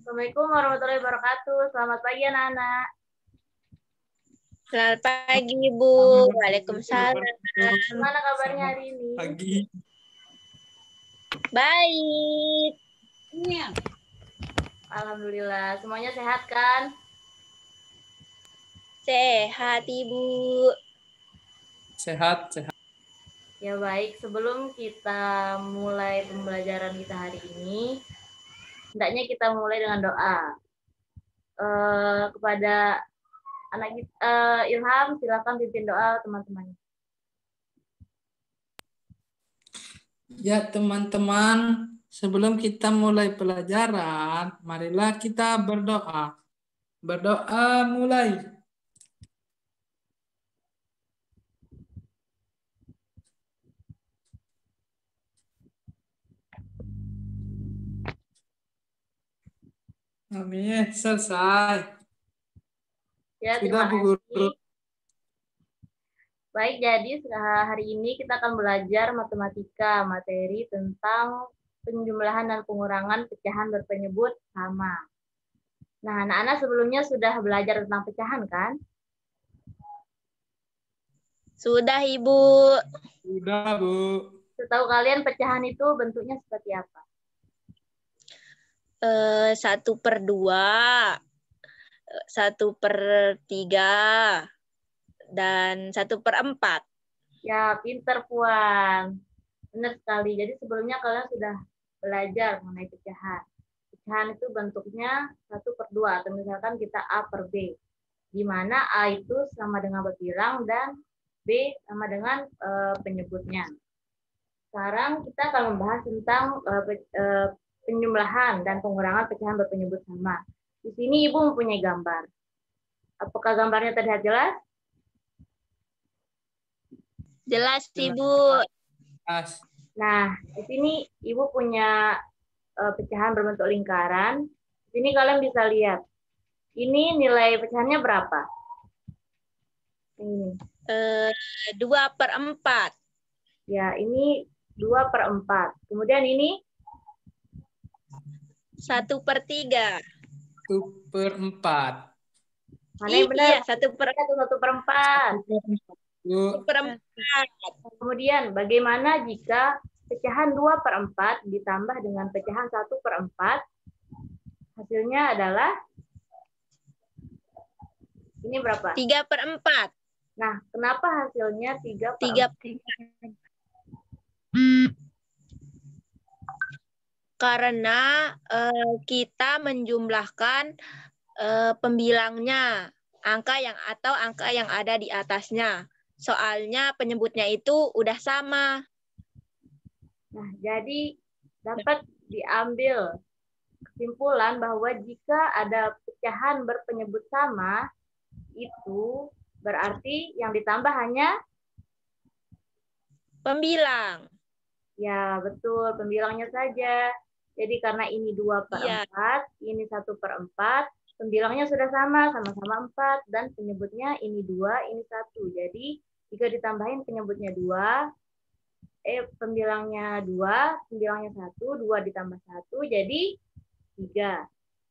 Assalamualaikum warahmatullahi wabarakatuh. Selamat pagi anak-anak. Selamat pagi, Ibu. Waalaikumsalam. Gimana kabarnya hari ini? Pagi. Baik. Alhamdulillah. Semuanya sehat kan? Sehat, Ibu. Sehat, sehat. Ya baik, sebelum kita mulai pembelajaran kita hari ini, hendaknya kita mulai dengan doa. Kepada anak kita, Ilham, silakan pimpin doa teman-teman. Ya, teman-teman, sebelum kita mulai pelajaran, marilah kita berdoa. Berdoa mulai. Amin, selesai. Ya, Sudah, terima Bu Guru. kasih. Baik, jadi hari ini kita akan belajar matematika, materi tentang penjumlahan dan pengurangan pecahan berpenyebut sama. Nah, anak-anak sebelumnya sudah belajar tentang pecahan, kan? Sudah, Ibu. Sudah, Bu. Setahu kalian pecahan itu bentuknya seperti apa? 1/2, 1/3, dan 1/4. Ya, pinter Puan. Benar sekali. Jadi sebelumnya kalian sudah belajar mengenai pecahan. Pecahan itu bentuknya 1/2, atau misalkan kita A per B. Di mana A itu sama dengan berbilang dan B sama dengan penyebutnya. Sekarang kita akan membahas tentang penjumlahan dan pengurangan pecahan berpenyebut sama. Di sini Ibu mempunyai gambar. Apakah gambarnya terlihat jelas? Jelas, Ibu. Nah, di sini Ibu punya pecahan berbentuk lingkaran. Di sini kalian bisa lihat. Ini nilai pecahannya berapa? Ini. 2/4. Ya, ini 2/4. Kemudian ini 1/3. 1/4. mana yang benar? Iya, 1/4. 1/4. 1/4. Kemudian bagaimana jika pecahan 2/4 ditambah dengan pecahan 1/4? Hasilnya adalah ini berapa? 3/4. Nah, kenapa hasilnya 3/4? 3/4. Karena kita menjumlahkan pembilangnya, angka yang ada di atasnya. Soalnya penyebutnya itu udah sama. Nah, jadi dapat diambil kesimpulan bahwa jika ada pecahan berpenyebut sama, itu berarti yang ditambah hanya Pembilang. ya betul pembilangnya saja. Jadi karena ini 2/4, ini 1/4, pembilangnya sudah sama, sama-sama 4, dan penyebutnya ini 2, ini 1. Jadi jika ditambahin penyebutnya 2, pembilangnya 2, pembilangnya 1, 2 ditambah 1, jadi 3.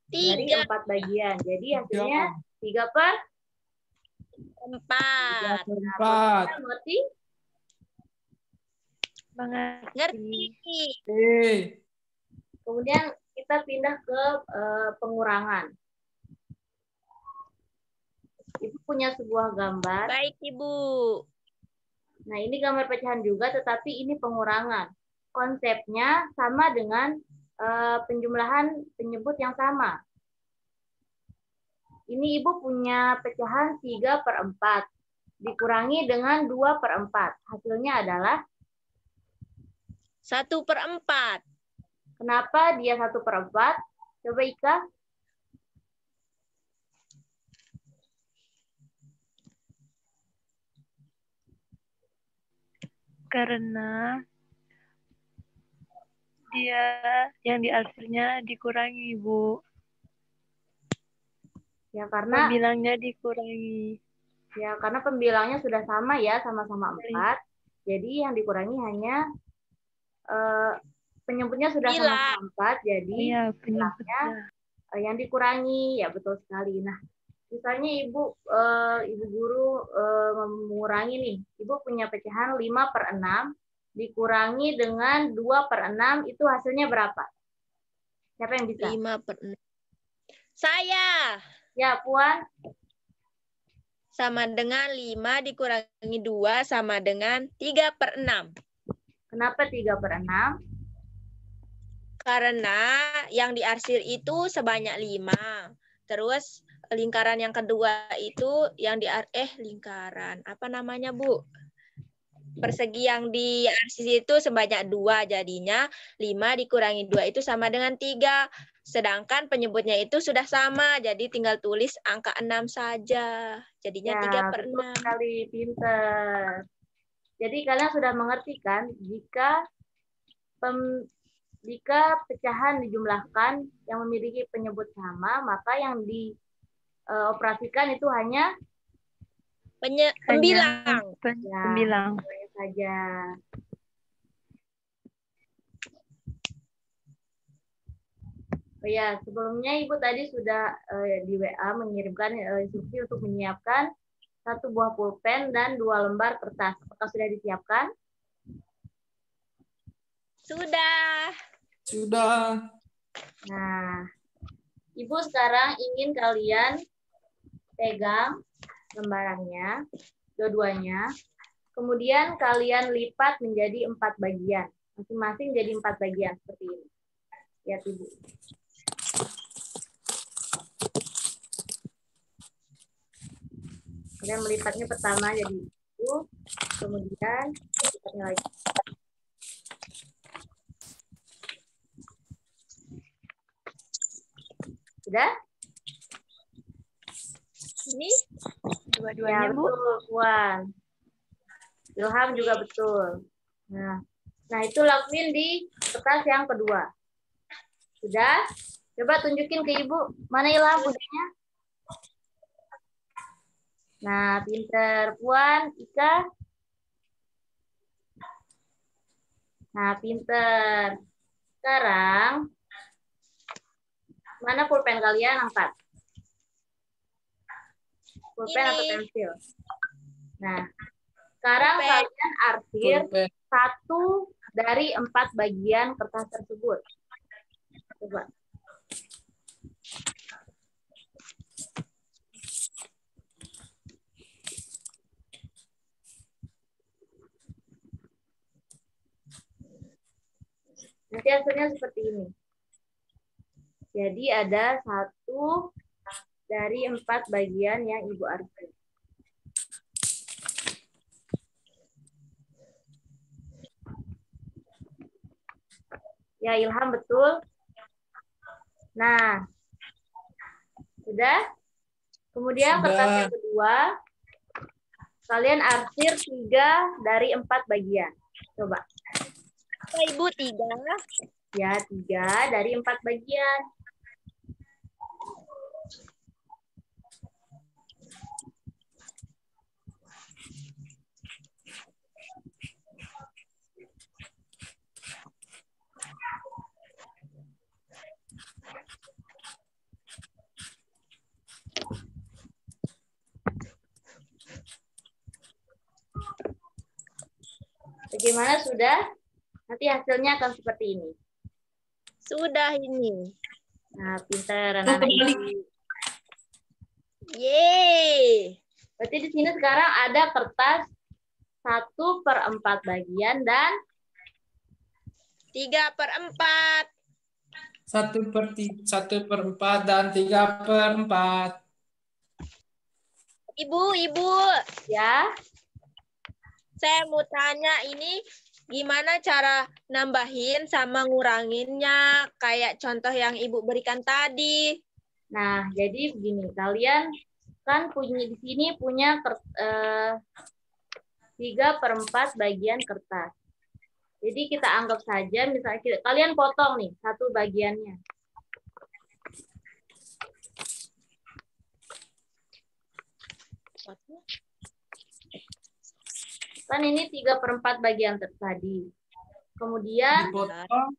Dari 4 bagian. Jadi hasilnya 3/4. 3/4. Mengerti? Mengerti. Kemudian kita pindah ke pengurangan. Ibu punya sebuah gambar. Baik, Ibu. Nah, ini gambar pecahan juga, tetapi ini pengurangan. Konsepnya sama dengan penjumlahan penyebut yang sama. Ini Ibu punya pecahan 3/4. Dikurangi dengan 2/4. Hasilnya adalah 1/4. Kenapa dia 1/4? Coba Ika. Karena dia yang di akhirnya dikurangi, Bu. Ya karena Pembilangnya dikurangi. ya karena pembilangnya sudah sama ya, sama-sama 4. Jadi yang dikurangi hanya penyebutnya sudah sama-sama 4, jadi Iya, pembilangnya yang dikurangi, ya betul sekali. Nah, misalnya ibu guru mengurangi nih, ibu punya pecahan 5/6 dikurangi dengan 2/6, itu hasilnya berapa? Siapa yang bisa? 5/6. Saya. Ya, Puan. Sama dengan 5 dikurangi 2 sama dengan 3/6. Kenapa 3/6? Karena yang diarsir itu sebanyak 5. Terus lingkaran yang kedua itu yang lingkaran. Apa namanya, Bu? Persegi yang diarsir itu sebanyak 2. Jadinya 5 dikurangi 2 itu sama dengan 3. Sedangkan penyebutnya itu sudah sama. Jadi tinggal tulis angka 6 saja. Jadinya Ya, 3/6. betul sekali, pinter. Jadi kalian sudah mengerti kan, jika pecahan dijumlahkan yang memiliki penyebut sama, maka yang dioperasikan itu hanya Pembilang. Pembilang. ya, saja. Oh ya, sebelumnya Ibu tadi sudah di WA mengirimkan instruksi untuk menyiapkan 1 buah pulpen dan 2 lembar kertas. Apakah sudah disiapkan? Sudah. Sudah. Nah, Ibu sekarang ingin kalian pegang lembarannya, dua-duanya. Kemudian kalian lipat menjadi 4 bagian. Masing-masing jadi 4 bagian seperti ini. Lihat Ibu. Kalian melipatnya pertama jadi itu, kemudian lipatnya lagi. Sudah? Ini Dua-duanya, Ya, Bu. betul, Puan. Ilham juga betul. Nah itu lakuin di kertas yang kedua. Sudah? Coba tunjukin ke Ibu. Mana Ilham bundanya? Nah, pinter. Puan, Ika. Nah, pinter. Sekarang, mana pulpen kalian? Angkat. Pulpen Ini. atau pensil? Nah, sekarang Pulpen. kalian arsir Pulpen. 1 dari 4 bagian kertas tersebut. Coba. Nanti hasilnya seperti ini. Jadi ada 1 dari 4 bagian yang Ibu arsir. Ya, Ilham betul. Nah, sudah? Kemudian Sudah. kertas yang kedua, kalian arsir 3 dari 4 bagian. Coba. apa, Ibu? 3. Ya, 3 dari 4 bagian. Bagaimana, sudah? Nanti hasilnya akan seperti ini. Sudah ini. Nah, pintar anak-anak Ibu. Yeay. Berarti di sini sekarang ada kertas 1/4 bagian dan 3/4. 1/4 dan 3/4. Ibu. ya, Saya mau tanya ini gimana cara nambahin sama nguranginnya kayak contoh yang Ibu berikan tadi. nah jadi begini, kalian kan punya di sini punya 3/4 bagian kertas. Jadi kita anggap saja misalnya kalian potong nih 1 bagiannya. Kan ini 3/4 bagian tadi. Kemudian Dipotong.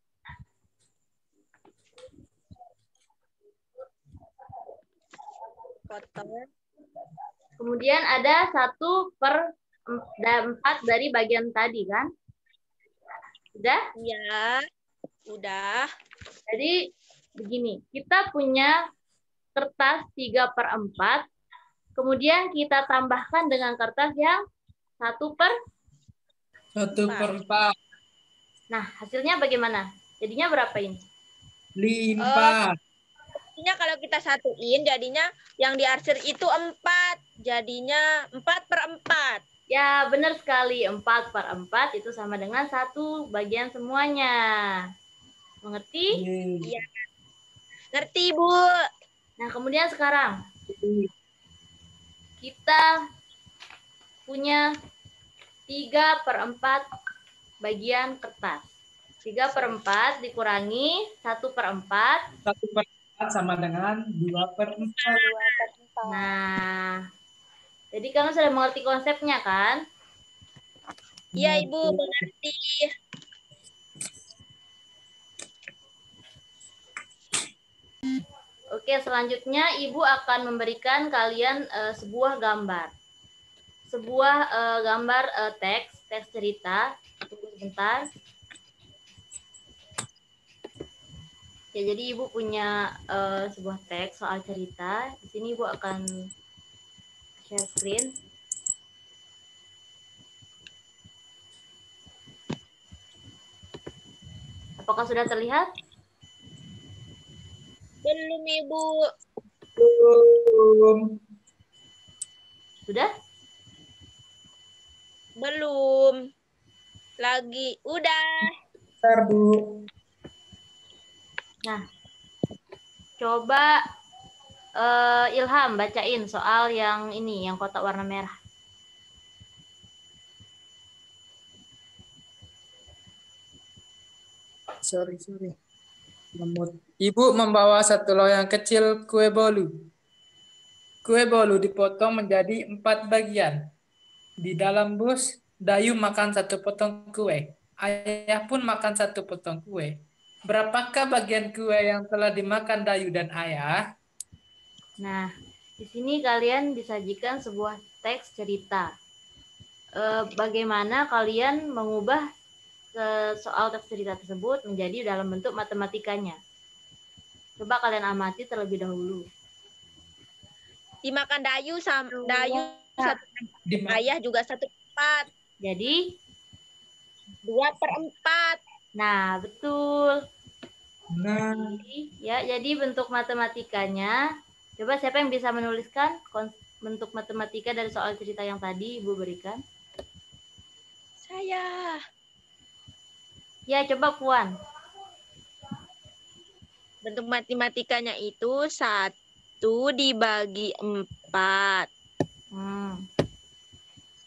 Kotor. Kemudian ada 1/4 dari bagian tadi kan? Sudah? Ya, udah. Jadi begini, kita punya kertas 3/4, kemudian kita tambahkan dengan kertas yang 1/4. Nah, hasilnya bagaimana? Jadinya berapa ini? 5. Jadinya kalau kita satuin, jadinya yang diarsir itu 4. Jadinya 4/4. Ya, benar sekali. 4/4 itu sama dengan 1 bagian semuanya. Mengerti? Iya. Ngerti, Bu. Nah, kemudian sekarang kita punya 3/4 bagian kertas. 3/4 dikurangi 1/4. 1/4 sama dengan 2/4. Nah, jadi kamu sudah mengerti konsepnya kan? Iya, Ibu, mengerti. Oke, selanjutnya Ibu akan memberikan kalian sebuah gambar. Sebuah gambar teks cerita. Tunggu sebentar. Ya, jadi Ibu punya sebuah teks soal cerita. Di sini Ibu akan share screen. Apakah sudah terlihat? Belum, Ibu. Belum. Sudah? Belum. Lagi. Udah. Bentar, Bu. Nah, coba Ilham bacain soal yang ini, yang kotak warna merah. Sorry. Ibu membawa satu loyang kecil kue bolu. Kue bolu dipotong menjadi 4 bagian. Di dalam bus, Dayu makan 1 potong kue. Ayah pun makan 1 potong kue. Berapakah bagian kue yang telah dimakan Dayu dan Ayah? Nah, di sini kalian disajikan sebuah teks cerita. Bagaimana kalian mengubah soal teks cerita tersebut menjadi dalam bentuk matematikanya. Coba kalian amati terlebih dahulu. Dimakan Dayu sama Dayu 1/4. Ayah juga 1/4. Jadi 2/4. nah, betul. Nah, Jadi bentuk matematikanya, coba siapa yang bisa menuliskan bentuk matematika dari soal cerita yang tadi Ibu berikan? Saya. Ya, coba Puan. Bentuk matematikanya itu 1 dibagi 4.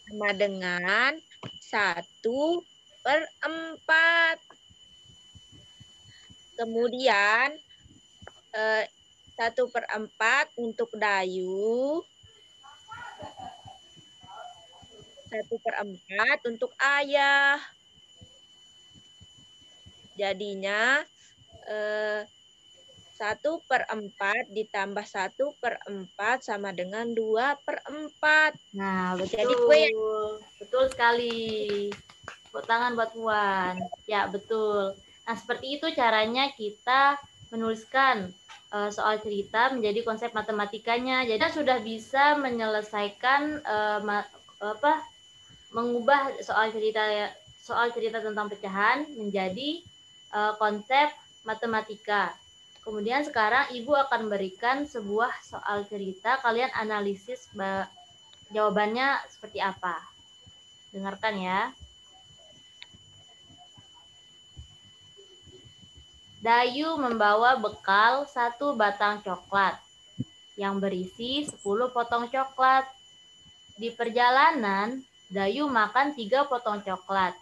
Sama dengan 1/4. Kemudian 1/4 untuk Dayu. 1/4 untuk Ayah. Jadinya 1/4 ditambah 1/4 sama dengan 2/4. Nah, betul. Jadi kue betul sekali. Tepuk tangan buat Puan. Ya, betul. Nah, seperti itu caranya kita menuliskan soal cerita menjadi konsep matematikanya. Jadi kita sudah bisa menyelesaikan mengubah soal cerita tentang pecahan menjadi konsep matematika. Kemudian sekarang Ibu akan berikan sebuah soal cerita, kalian analisis jawabannya seperti apa. Dengarkan ya. Dayu membawa bekal 1 batang coklat yang berisi 10 potong coklat. Di perjalanan, Dayu makan 3 potong coklat.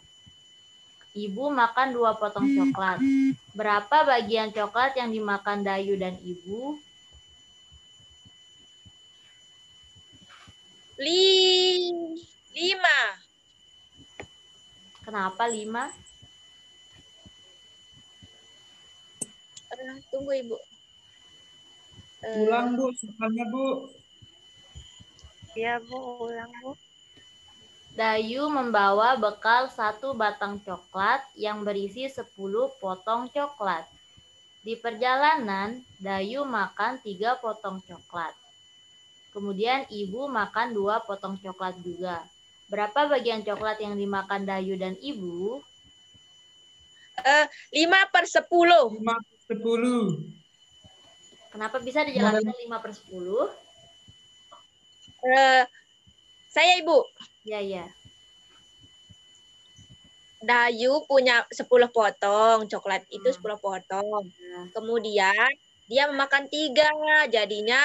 Ibu makan 2 potong coklat. Berapa bagian coklat yang dimakan Dayu dan Ibu? 5. Kenapa 5? Tunggu, Ibu. ulang, Bu. Soalnya, Bu. Iya, Bu. Ulang, Bu. Dayu membawa bekal 1 batang coklat yang berisi 10 potong coklat. Di perjalanan, Dayu makan 3 potong coklat. Kemudian ibu makan 2 potong coklat juga. Berapa bagian coklat yang dimakan Dayu dan ibu? 5/10. 5/10. Kenapa bisa dijelaskan 5/10? Saya Ibu. Ya, ya. Dayu punya 10 potong, coklat itu 10 potong. Kemudian dia memakan 3, jadinya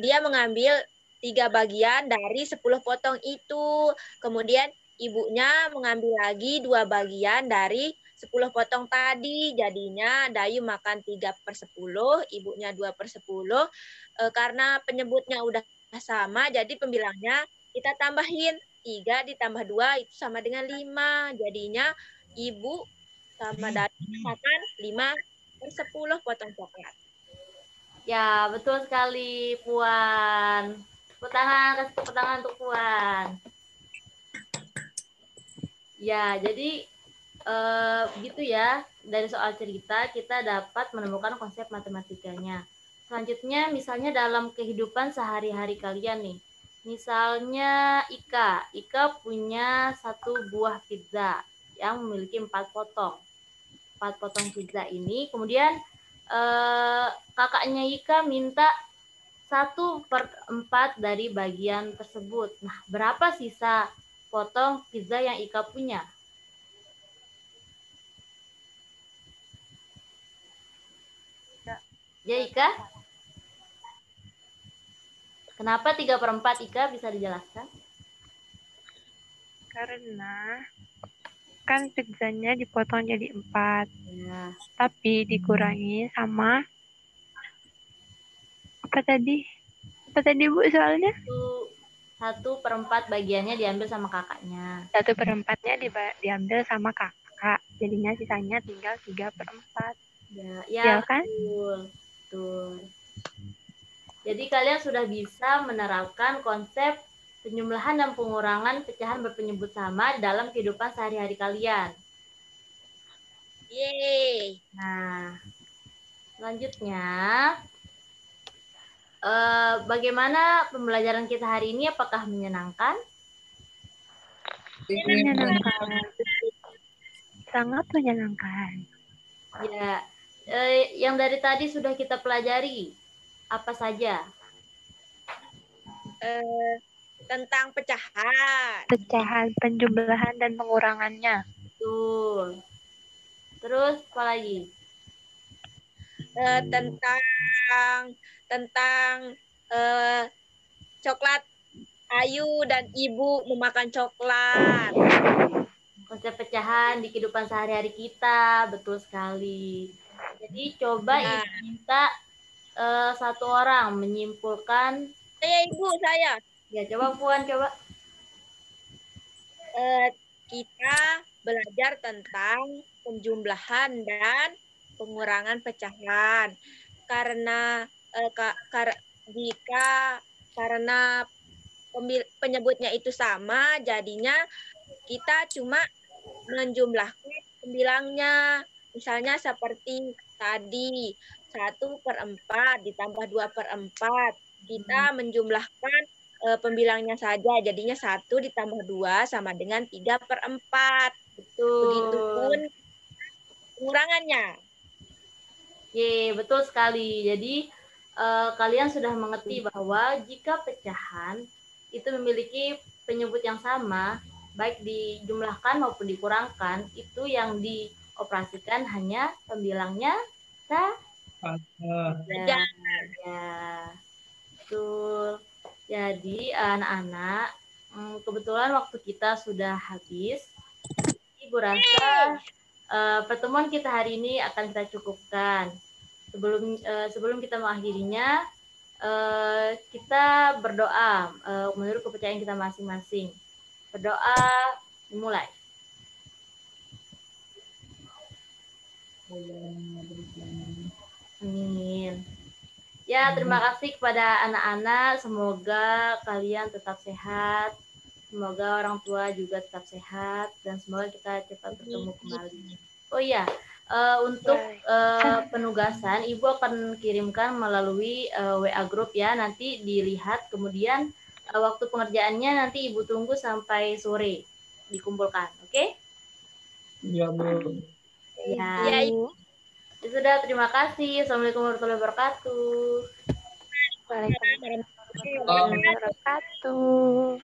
dia mengambil 3 bagian dari 10 potong itu. Kemudian ibunya mengambil lagi 2 bagian dari 10 potong tadi, jadinya Dayu makan 3/10, ibunya 2/10. Karena penyebutnya udah sama, jadi pembilangnya kita tambahin 3 ditambah 2 itu sama dengan 5. Jadinya ibu sama Dayu makan 5/10 potong coklat. Ya, betul sekali, Puan. Tepuk tangan, kasih tepuk tangan untuk Puan. Ya, jadi gitu ya. Dari soal cerita kita dapat menemukan konsep matematikanya. Selanjutnya, misalnya dalam kehidupan sehari-hari kalian nih. Misalnya Ika punya 1 buah pizza yang memiliki 4 potong. 4 potong pizza ini, kemudian kakaknya Ika minta 1/4 dari bagian tersebut. Nah, berapa sisa potong pizza yang Ika punya? Ya, Ika? Kenapa 3/4, Ika? Bisa dijelaskan? Karena kan pizzanya dipotong jadi 4. Ya. Tapi dikurangi sama apa tadi? Apa tadi, Bu, soalnya? 1/4 bagiannya diambil sama kakaknya. 1/4-nya diambil sama kakak. Jadinya sisanya tinggal 3/4. Ya, kan? Betul. Jadi kalian sudah bisa menerapkan konsep penjumlahan dan pengurangan pecahan berpenyebut sama dalam kehidupan sehari-hari kalian. Yeay. Nah, selanjutnya, bagaimana pembelajaran kita hari ini? Apakah menyenangkan? Menyenangkan. Sangat menyenangkan. Ya, yang dari tadi sudah kita pelajari, apa saja? Tentang pecahan. Pecahan, penjumlahan, dan pengurangannya. Betul. Terus apa lagi? Tentang coklat, Ayu dan ibu memakan coklat. Konsep pecahan di kehidupan sehari-hari kita, betul sekali. Jadi coba Ya. Ibu minta 1 orang menyimpulkan. Saya Ibu, saya. Ya, coba Puan, coba. Kita belajar tentang penjumlahan dan pengurangan pecahan. Karena karena penyebutnya itu sama, jadinya kita cuma menjumlahkan pembilangnya. Misalnya seperti tadi 1/4 ditambah 2/4. Kita menjumlahkan pembilangnya saja, jadinya 1 ditambah 2 sama dengan 3/4. Betul. Begitupun pengurangannya. Betul sekali. Jadi kalian sudah mengerti bahwa jika pecahan itu memiliki penyebut yang sama, baik dijumlahkan maupun dikurangkan, itu yang dioperasikan hanya pembilangnya saja. Ya, betul. Jadi anak-anak, kebetulan waktu kita sudah habis. Ibu rasa pertemuan kita hari ini akan kita cukupkan. Sebelum kita mengakhirinya, kita berdoa menurut kepercayaan kita masing-masing. Berdoa dimulai. Amin. Ya, terima kasih kepada anak-anak. Semoga kalian tetap sehat. Semoga orang tua juga tetap sehat. Dan semoga kita cepat bertemu kembali. Oh iya, untuk penugasan, Ibu akan kirimkan melalui WA Group ya. Nanti dilihat, kemudian waktu pengerjaannya nanti Ibu tunggu sampai sore dikumpulkan. Oke? Iya, Bu. Ya. Ya, Ibu. Ya sudah, terima kasih. Assalamualaikum warahmatullahi wabarakatuh. Waalaikumsalam Ibu. warahmatullahi wabarakatuh.